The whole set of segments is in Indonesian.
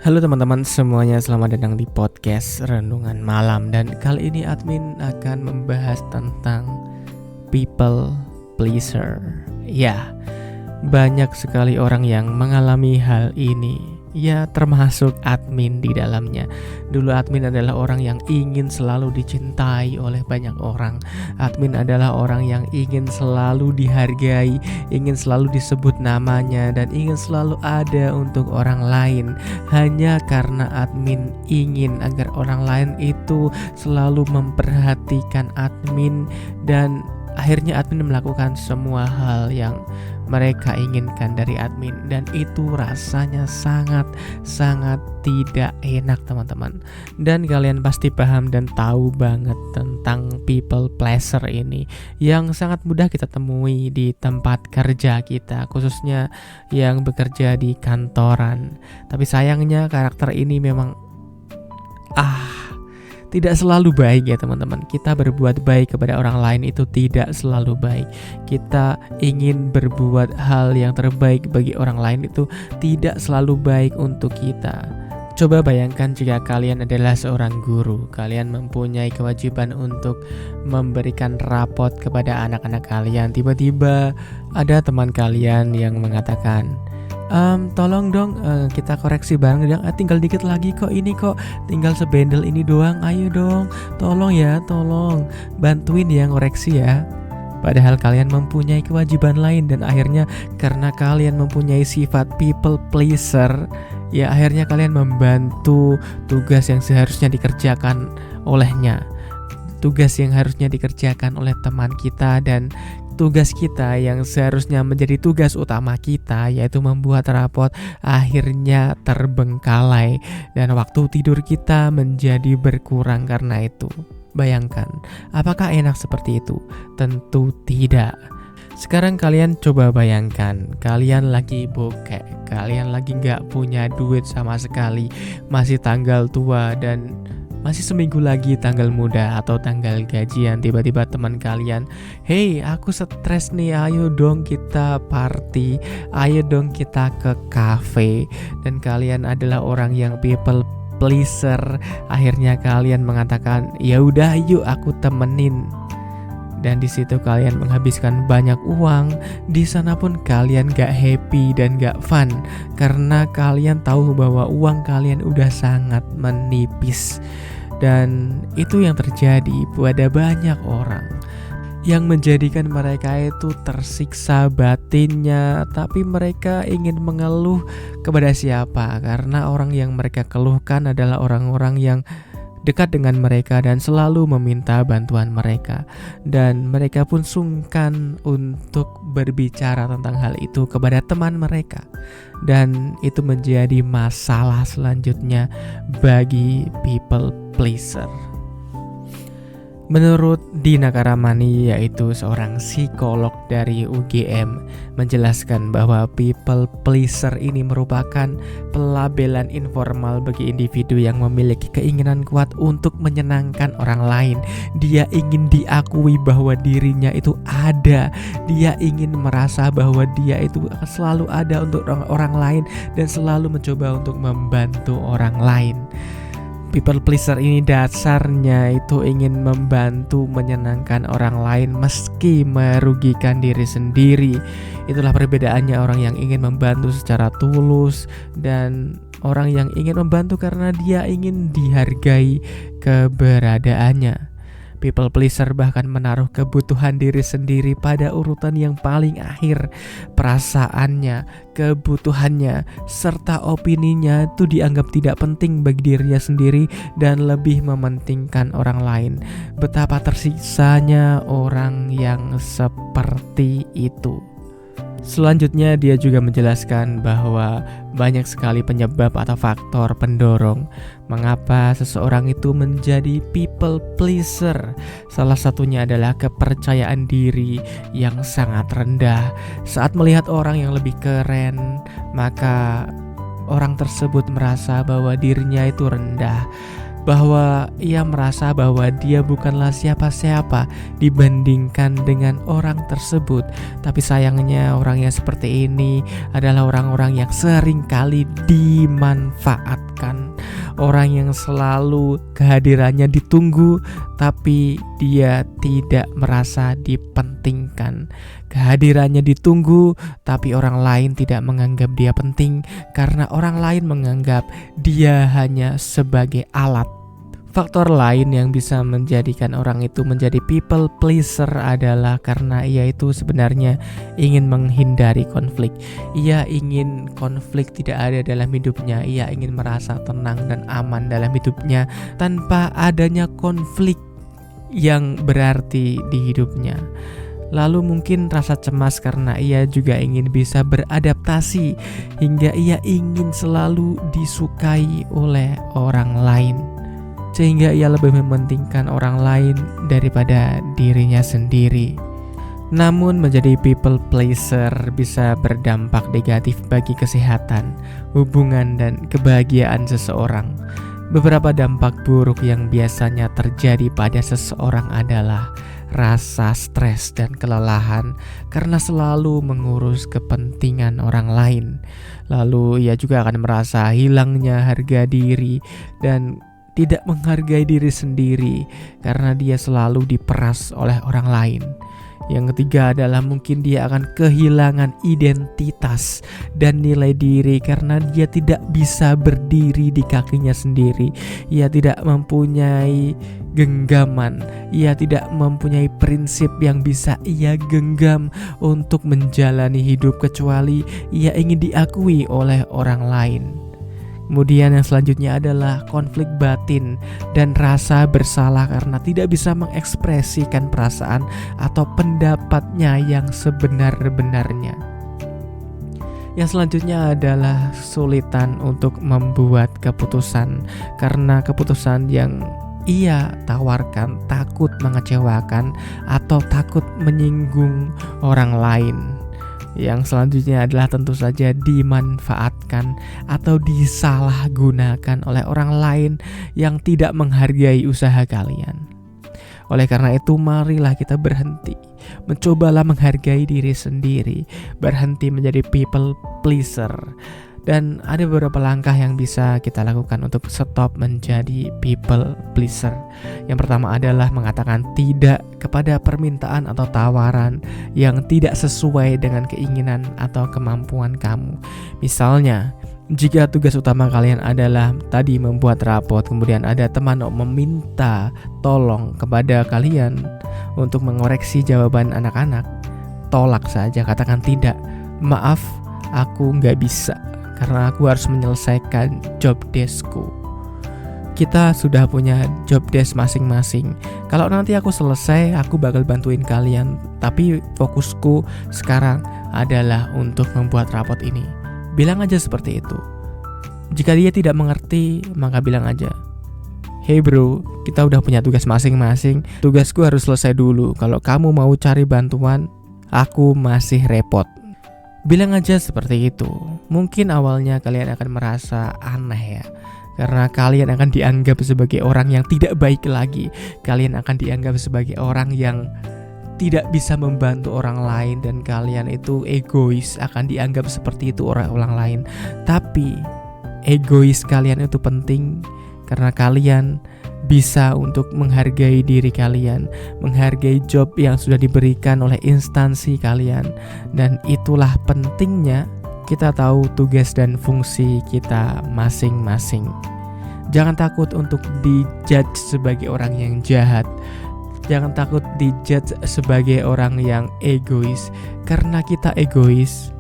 Halo teman-teman semuanya, selamat datang di podcast Renungan Malam. Dan kali ini admin akan membahas tentang people pleaser. Ya, banyak sekali orang yang mengalami hal ini. Ya, termasuk admin di dalamnya. Dulu admin adalah orang yang ingin selalu dicintai oleh banyak orang. Admin adalah orang yang ingin selalu dihargai, ingin selalu disebut namanya, dan ingin selalu ada untuk orang lain. Hanya karena admin ingin agar orang lain itu selalu memperhatikan admin, dan akhirnya admin melakukan semua hal yang mereka inginkan dari admin, dan itu rasanya sangat tidak enak teman-teman. Dan kalian pasti paham dan tahu banget tentang people pleaser ini yang sangat mudah kita temui di tempat kerja kita, khususnya yang bekerja di kantoran. Tapi sayangnya karakter ini memang tidak selalu baik ya teman-teman. Kita berbuat baik kepada orang lain itu tidak selalu baik. Kita ingin berbuat hal yang terbaik bagi orang lain itu tidak selalu baik untuk kita. Coba bayangkan jika kalian adalah seorang guru. Kalian mempunyai kewajiban untuk memberikan rapot kepada anak-anak kalian. Tiba-tiba ada teman kalian yang mengatakan, tolong dong kita koreksi bareng dong, tinggal dikit lagi kok, ini kok tinggal sebendel ini doang, ayo dong, tolong ya, tolong bantuin ya ngoreksi ya. Padahal kalian mempunyai kewajiban lain, dan akhirnya karena kalian mempunyai sifat people pleaser, ya akhirnya kalian membantu tugas yang seharusnya dikerjakan olehnya, tugas yang harusnya dikerjakan oleh teman kita, dan tugas kita yang seharusnya menjadi tugas utama kita, yaitu membuat rapot, akhirnya terbengkalai dan waktu tidur kita menjadi berkurang karena itu. Bayangkan, apakah enak seperti itu? Tentu tidak. Sekarang kalian coba bayangkan, kalian lagi bokek, kalian lagi gak punya duit sama sekali, masih tanggal tua dan masih seminggu lagi tanggal muda atau tanggal gajian. Tiba-tiba teman kalian, "Hey, aku stres nih, ayo dong kita party, ayo dong kita ke cafe." Dan kalian adalah orang yang people pleaser. Akhirnya kalian mengatakan, "Ya udah, yuk aku temenin." Dan di situ kalian menghabiskan banyak uang. Di sana pun kalian gak happy dan gak fun karena kalian tahu bahwa uang kalian udah sangat menipis. Dan itu yang terjadi pada banyak orang, yang menjadikan mereka itu tersiksa batinnya. Tapi mereka ingin mengeluh kepada siapa? Karena orang yang mereka keluhkan adalah orang-orang yang dekat dengan mereka dan selalu meminta bantuan mereka. Dan mereka pun sungkan untuk berbicara tentang hal itu kepada teman mereka. Dan itu menjadi masalah selanjutnya bagi people pleaser. Menurut Dina Karamani, yaitu seorang psikolog dari UGM, menjelaskan bahwa people pleaser ini merupakan pelabelan informal bagi individu yang memiliki keinginan kuat untuk menyenangkan orang lain. Dia ingin diakui bahwa dirinya itu ada. Dia ingin merasa bahwa dia itu selalu ada untuk orang lain dan selalu mencoba untuk membantu orang lain. People pleaser ini dasarnya itu ingin membantu menyenangkan orang lain meski merugikan diri sendiri. Itulah perbedaannya orang yang ingin membantu secara tulus dan orang yang ingin membantu karena dia ingin dihargai keberadaannya. People pleaser bahkan menaruh kebutuhan diri sendiri pada urutan yang paling akhir. Perasaannya, kebutuhannya, serta opininya itu dianggap tidak penting bagi dirinya sendiri dan lebih mementingkan orang lain. Betapa tersiksanya orang yang seperti itu. Selanjutnya dia juga menjelaskan bahwa banyak sekali penyebab atau faktor pendorong mengapa seseorang itu menjadi people pleaser. Salah satunya adalah kepercayaan diri yang sangat rendah. Saat melihat orang yang lebih keren, maka orang tersebut merasa bahwa dirinya itu rendah. bahwa ia merasa bahwa dia bukanlah siapa-siapa dibandingkan dengan orang tersebut. Tapi sayangnya orang yang seperti ini adalah orang-orang yang sering kali dimanfaatkan. Orang yang selalu kehadirannya ditunggu tapi dia tidak merasa dipentingkan. Kehadirannya ditunggu tapi orang lain tidak menganggap dia penting karena orang lain menganggap dia hanya sebagai alat. Faktor lain yang bisa menjadikan orang itu menjadi people pleaser adalah karena ia itu sebenarnya ingin menghindari konflik. Ia ingin konflik tidak ada dalam hidupnya. Ia ingin merasa tenang dan aman dalam hidupnya tanpa adanya konflik yang berarti di hidupnya. Lalu mungkin rasa cemas karena ia juga ingin bisa beradaptasi hingga ia ingin selalu disukai oleh orang lain. Sehingga ia lebih mementingkan orang lain daripada dirinya sendiri. Namun menjadi people pleaser bisa berdampak negatif bagi kesehatan, hubungan dan kebahagiaan seseorang. Beberapa dampak buruk yang biasanya terjadi pada seseorang adalah rasa stres dan kelelahan karena selalu mengurus kepentingan orang lain. Lalu ia juga akan merasa hilangnya harga diri dan tidak menghargai diri sendiri karena dia selalu diperas oleh orang lain. Yang ketiga adalah mungkin dia akan kehilangan identitas dan nilai diri karena dia tidak bisa berdiri di kakinya sendiri. Ia tidak mempunyai genggaman, ia tidak mempunyai prinsip yang bisa ia genggam untuk menjalani hidup kecuali ia ingin diakui oleh orang lain. Kemudian yang selanjutnya adalah konflik batin dan rasa bersalah karena tidak bisa mengekspresikan perasaan atau pendapatnya yang sebenar-benarnya. Yang selanjutnya adalah kesulitan untuk membuat keputusan karena keputusan yang ia tawarkan takut mengecewakan atau takut menyinggung orang lain. Yang selanjutnya adalah tentu saja dimanfaatkan atau disalahgunakan oleh orang lain yang tidak menghargai usaha kalian. Oleh karena itu marilah kita berhenti, mencobalah menghargai diri sendiri, berhenti menjadi people pleaser. Dan ada beberapa langkah yang bisa kita lakukan untuk stop menjadi people pleaser. Yang pertama adalah mengatakan tidak kepada permintaan atau tawaran yang tidak sesuai dengan keinginan atau kemampuan kamu. Misalnya, jika tugas utama kalian adalah tadi membuat rapot, kemudian ada teman meminta tolong kepada kalian untuk mengoreksi jawaban anak-anak, tolak saja, katakan tidak. Maaf, aku nggak bisa karena aku harus menyelesaikan job deskku. Kita sudah punya job desk masing-masing. Kalau nanti aku selesai, aku bakal bantuin kalian. Tapi fokusku sekarang adalah untuk membuat rapot ini. Bilang aja seperti itu. Jika dia tidak mengerti, maka bilang aja, hey bro, kita udah punya tugas masing-masing. Tugasku harus selesai dulu. Kalau kamu mau cari bantuan, aku masih repot. Bilang aja seperti itu. Mungkin awalnya kalian akan merasa aneh ya, karena kalian akan dianggap sebagai orang yang tidak baik lagi. Kalian akan dianggap sebagai orang yang tidak bisa membantu orang lain, dan kalian itu egois, akan dianggap seperti itu oleh orang lain. Tapi egois kalian itu penting karena kalian bisa untuk menghargai diri kalian, menghargai job yang sudah diberikan oleh instansi kalian. Dan itulah pentingnya kita tahu tugas dan fungsi kita masing-masing. Jangan takut untuk dijudge sebagai orang yang jahat. Jangan takut dijudge sebagai orang yang egois, karena kita egois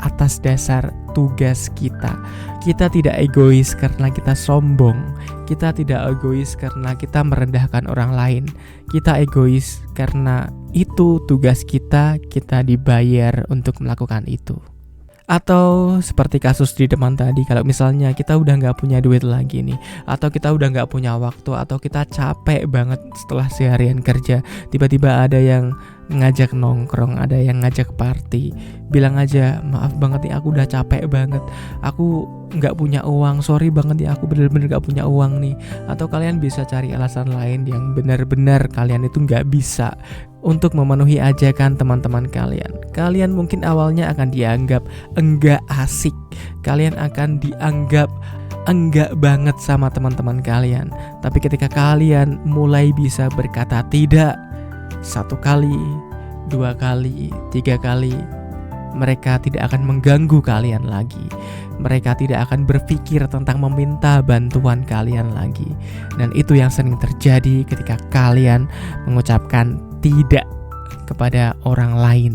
atas dasar tugas kita. Kita tidak egois karena kita sombong. Kita tidak egois karena kita merendahkan orang lain. Kita egois karena itu tugas kita, kita dibayar untuk melakukan itu. Atau seperti kasus di depan tadi, kalau misalnya kita udah gak punya duit lagi nih, atau kita udah gak punya waktu, atau kita capek banget setelah seharian kerja, tiba-tiba ada yang ngajak nongkrong, ada yang ngajak party, bilang aja, maaf banget nih aku udah capek banget, aku gak punya uang, sorry banget nih aku bener-bener gak punya uang nih. Atau kalian bisa cari alasan lain yang benar-benar kalian itu gak bisa untuk memenuhi ajakan teman-teman kalian. Kalian mungkin awalnya akan dianggap enggak asik, kalian akan dianggap enggak banget sama teman-teman kalian. Tapi ketika kalian mulai bisa berkata tidak 1 kali, 2 kali, 3 kali, mereka tidak akan mengganggu kalian lagi. Mereka tidak akan berpikir tentang meminta bantuan kalian lagi. Dan itu yang sering terjadi ketika kalian mengucapkan tidak kepada orang lain.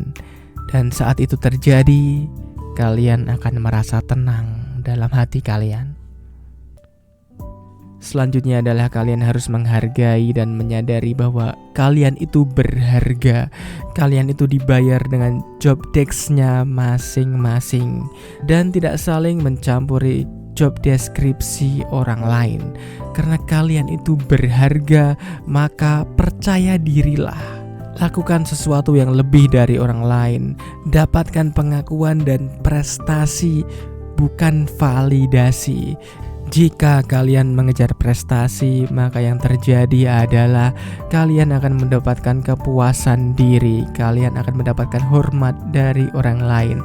Dan saat itu terjadi, kalian akan merasa tenang dalam hati kalian. Selanjutnya adalah kalian harus menghargai dan menyadari bahwa kalian itu berharga. Kalian itu dibayar dengan job desk-nya masing-masing dan tidak saling mencampuri job deskripsi orang lain. Karena kalian itu berharga, maka percaya dirilah. Lakukan sesuatu yang lebih dari orang lain. Dapatkan pengakuan dan prestasi, bukan validasi. Jika kalian mengejar prestasi, maka yang terjadi adalah kalian akan mendapatkan kepuasan diri, kalian akan mendapatkan hormat dari orang lain.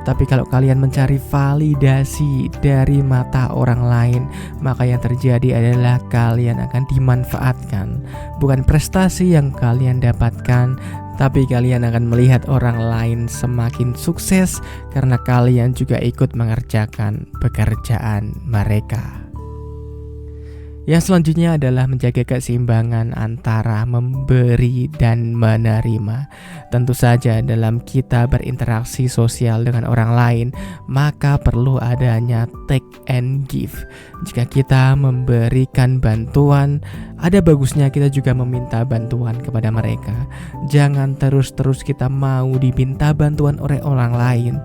Tapi kalau kalian mencari validasi dari mata orang lain, maka yang terjadi adalah kalian akan dimanfaatkan. Bukan prestasi yang kalian dapatkan, tapi kalian akan melihat orang lain semakin sukses karena kalian juga ikut mengerjakan pekerjaan mereka. Yang selanjutnya adalah menjaga keseimbangan antara memberi dan menerima. Tentu saja dalam kita berinteraksi sosial dengan orang lain, maka perlu adanya take and give. Jika kita memberikan bantuan, ada bagusnya kita juga meminta bantuan kepada mereka. Jangan terus-terus kita mau diminta bantuan oleh orang lain.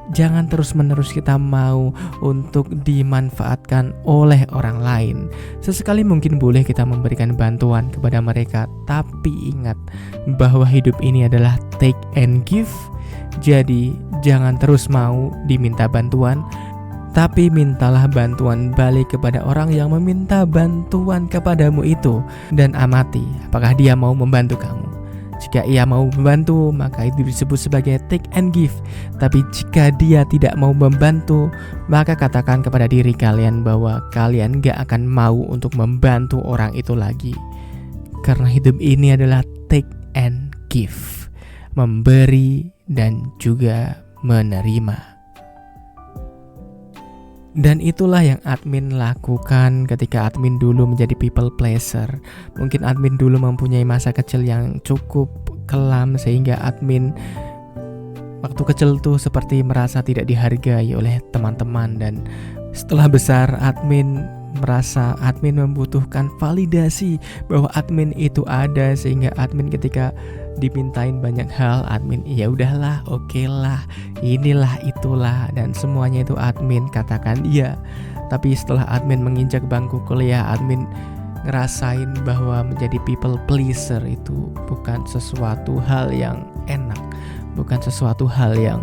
Jangan terus-menerus kita mau untuk dimanfaatkan oleh orang lain. Sesekali mungkin boleh kita memberikan bantuan kepada mereka, tapi ingat bahwa hidup ini adalah take and give. Jadi jangan terus mau diminta bantuan, tapi mintalah bantuan balik kepada orang yang meminta bantuan kepadamu itu. Dan amati apakah dia mau membantu kamu. Jika ia mau membantu, maka itu disebut sebagai take and give. Tapi jika dia tidak mau membantu, maka katakan kepada diri kalian bahwa kalian gak akan mau untuk membantu orang itu lagi. Karena hidup ini adalah take and give, memberi dan juga menerima. Dan itulah yang admin lakukan ketika admin dulu menjadi people pleaser. Mungkin admin dulu mempunyai masa kecil yang cukup kelam sehingga admin waktu kecil tuh seperti merasa tidak dihargai oleh teman-teman. Dan setelah besar admin merasa admin membutuhkan validasi bahwa admin itu ada, sehingga admin ketika dimintain banyak hal, admin ya udahlah, oke lah, inilah itulah, dan semuanya itu admin katakan iya. Tapi setelah admin menginjak bangku kuliah, admin ngerasain bahwa menjadi people pleaser itu bukan sesuatu hal yang enak, bukan sesuatu hal yang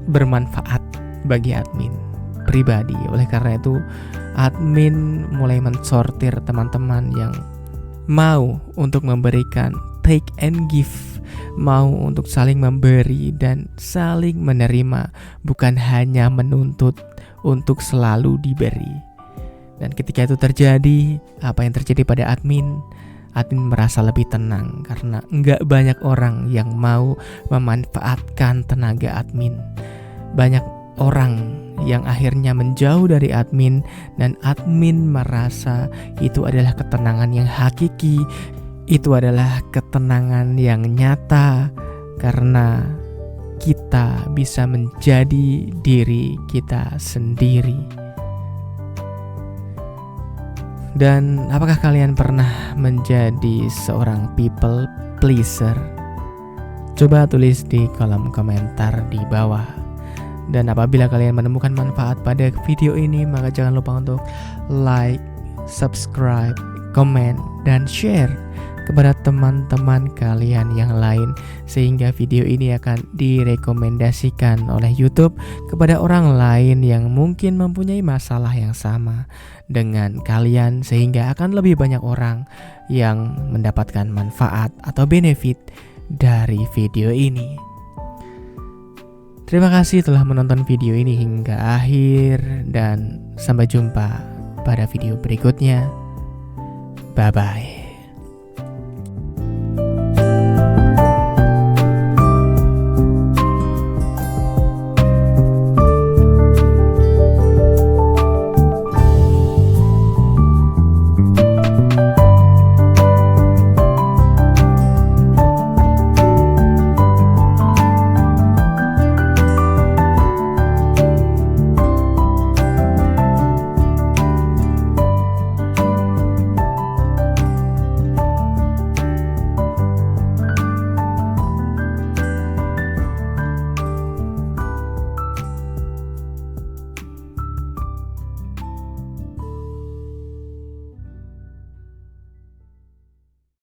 bermanfaat bagi admin pribadi. Oleh karena itu admin mulai mensortir teman-teman yang mau untuk memberikan take and give, mau untuk saling memberi dan saling menerima, bukan hanya menuntut untuk selalu diberi. Dan ketika itu terjadi, apa yang terjadi pada admin? Admin merasa lebih tenang karena enggak banyak orang yang mau memanfaatkan tenaga admin. Banyak orang yang akhirnya menjauh dari admin, dan admin merasa itu adalah ketenangan yang hakiki, itu adalah ketenangan yang nyata karena kita bisa menjadi diri kita sendiri. Dan apakah kalian pernah menjadi seorang people pleaser? Coba tulis di kolom komentar di bawah. Dan apabila kalian menemukan manfaat pada video ini, maka jangan lupa untuk like, subscribe, komen, dan share. kepada teman-teman kalian yang lain, sehingga video ini akan direkomendasikan oleh YouTube kepada orang lain yang mungkin mempunyai masalah yang sama dengan kalian, sehingga akan lebih banyak orang yang mendapatkan manfaat atau benefit dari video ini. Terima kasih telah menonton video ini hingga akhir, dan sampai jumpa pada video berikutnya. Bye-bye.